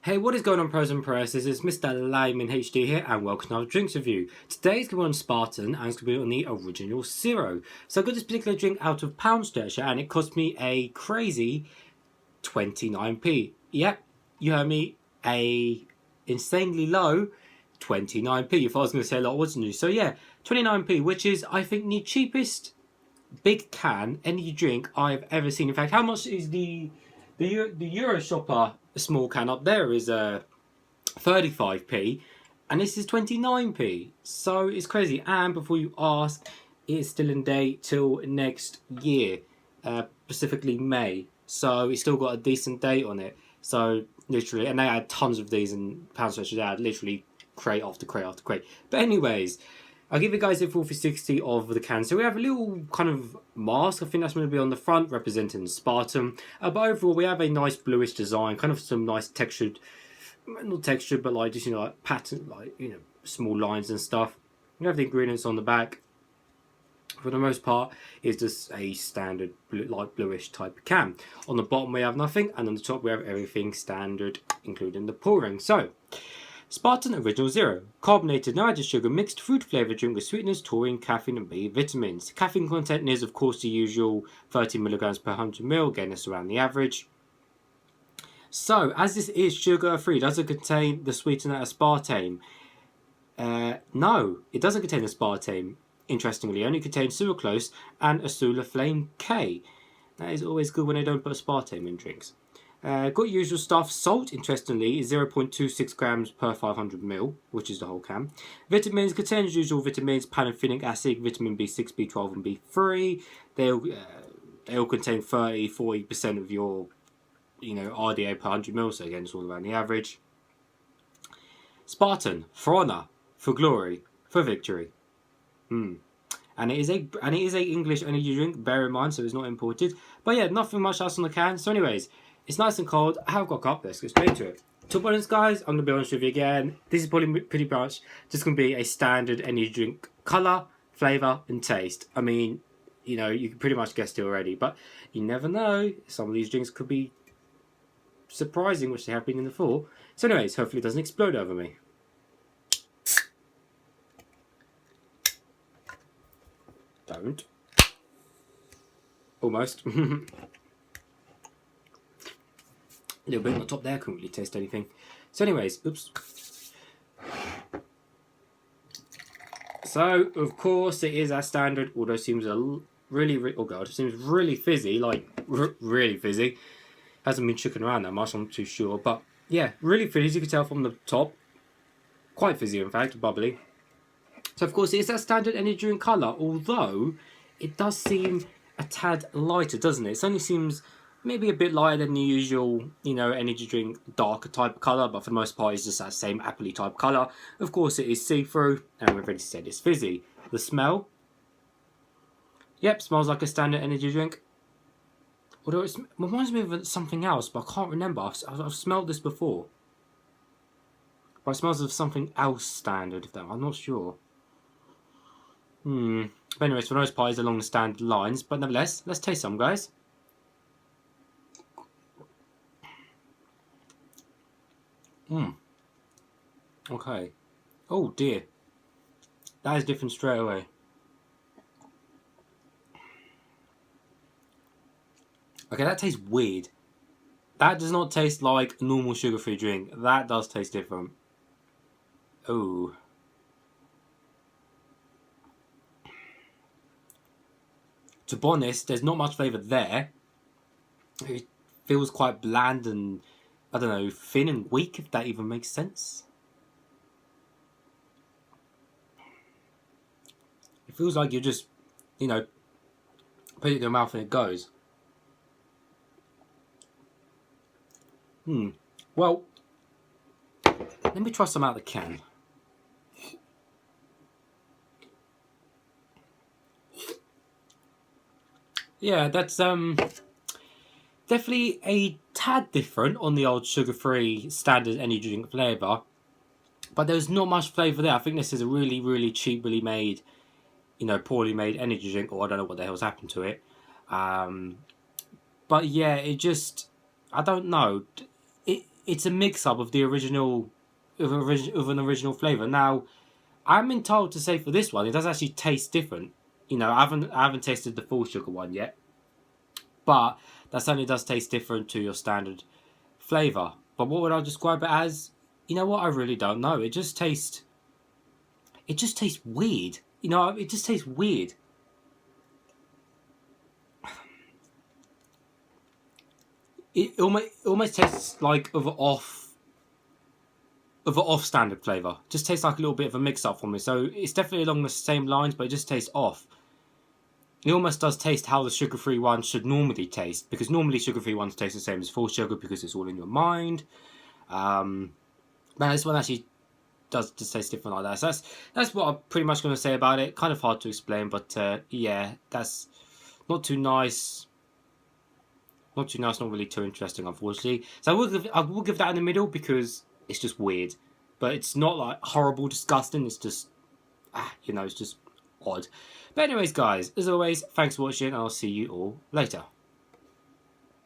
Hey, what is going on, pros and pros? This is MrLimeInHD here, and welcome to another drinks review. Today's going to be on Spartan, and it's going to be on the original Zero. So I got this particular drink out of Pound Stretcher, and it cost me a crazy 29p. Yep, you heard me, a insanely low 29p. If I was going to say a lot, wasn't you? So yeah, 29p, which is, I think, the cheapest big can energy drink I've ever seen. In fact, how much is the Euro Shopper small can up there is 35p, and this is 29p. So it's crazy. And before you ask, it is still in date till next year, specifically May. So it's still got a decent date on it. So literally, and they had tons of these in Pound Stretcher. They had literally crate after crate after crate. But anyways, I'll give you guys a full 360 of the can. So we have a little kind of mask. I think that's going to be on the front, representing Spartan. But overall, we have a nice bluish design, kind of some nice textured, not textured, but like just like pattern, like small lines and stuff. We have the ingredients on the back. For the most part, it's just a standard light bluish type can. On the bottom, we have nothing, and on the top, we have everything standard, including the pouring. So, Spartan Original Zero. Carbonated, no added sugar, mixed fruit flavoured drink with sweetness, taurine, caffeine and B vitamins. Caffeine content is, of course, the usual 30 milligrams per 100 ml. Again, that's around the average. So, as this is sugar free, does it contain the sweetener aspartame? No, it doesn't contain aspartame. Interestingly, it only contains sucralose and acetylflame K. That is always good when they don't put aspartame in drinks. Got usual stuff. Salt, interestingly, is 0.26 grams per 500 ml, which is the whole can. Vitamins contains usual vitamins, pantothenic acid, vitamin B6, B12, and B3. They all contain 30-40% of your, RDA per 100 ml. So again, it's all around the average. Spartan, for honor, for glory, for victory. And it is a English energy drink. Bear in mind, so it's not imported. But yeah, nothing much else on the can. So anyways, it's nice and cold. I have got a cup. Let's get straight to it. Top honest, guys, I'm going to be honest with you again. This is probably pretty much just going to be a standard energy drink colour, flavour and taste. I mean, you can pretty much guess it already. But you never know. Some of these drinks could be surprising, which they have been in the fall. So anyways, hopefully it doesn't explode over me. Don't. Almost. A little bit on the top there, couldn't really taste anything. So anyways, oops. So, of course, it is our standard, although it seems it seems really fizzy, like, really fizzy. Hasn't been shaken around that much, I'm not too sure. But, yeah, really fizzy, as you can tell from the top. Quite fizzy, in fact, bubbly. So, of course, it is that standard energy drink colour, although it does seem a tad lighter, doesn't it? It only seems maybe a bit lighter than the usual, energy drink darker type of colour, but for the most part, it's just that same appley type colour. Of course, it is see-through, and we've already said it's fizzy. The smell? Yep, smells like a standard energy drink. Although it reminds me of something else, but I can't remember. I've smelled this before. But it smells of something else standard, I'm not sure. But anyways, for the most part, it's along the standard lines. But nevertheless, let's taste some, guys. Okay. Oh dear. That is different straight away. Okay, that tastes weird. That does not taste like a normal sugar-free drink. That does taste different. Oh. To be honest, there's not much flavour there. It feels quite bland and, I don't know, thin and weak, if that even makes sense. It feels like you're just, put it in your mouth and it goes. Well, let me try some out of the can. Yeah, that's definitely a tad different on the old sugar-free standard energy drink flavour. But there's not much flavour there. I think this is a really, really cheaply made, poorly made energy drink, or I don't know what the hell's happened to it. But yeah, it just, I don't know. it's a mix-up of the original, of an original flavour. Now, I'm entitled to say for this one, it does actually taste different. You know, I haven't tasted the full sugar one yet, but that certainly does taste different to your standard flavour. But what would I describe it as? You know what? I really don't know. It just tastes weird. You know, it just tastes weird. It almost tastes like of an off standard flavour. Just tastes like a little bit of a mix up for me. So it's definitely along the same lines, but it just tastes off. It almost does taste how the sugar-free one should normally taste, because normally sugar-free ones taste the same as full sugar because it's all in your mind. Man, this one actually does just taste different like that. So that's what I'm pretty much going to say about it. Kind of hard to explain, but yeah, that's not too nice. Not too nice, not really too interesting, unfortunately. So I will give that in the middle because it's just weird. But it's not like horrible, disgusting. It's just, you know, it's just odd. But anyways, guys, as always, thanks for watching. I'll see you all later.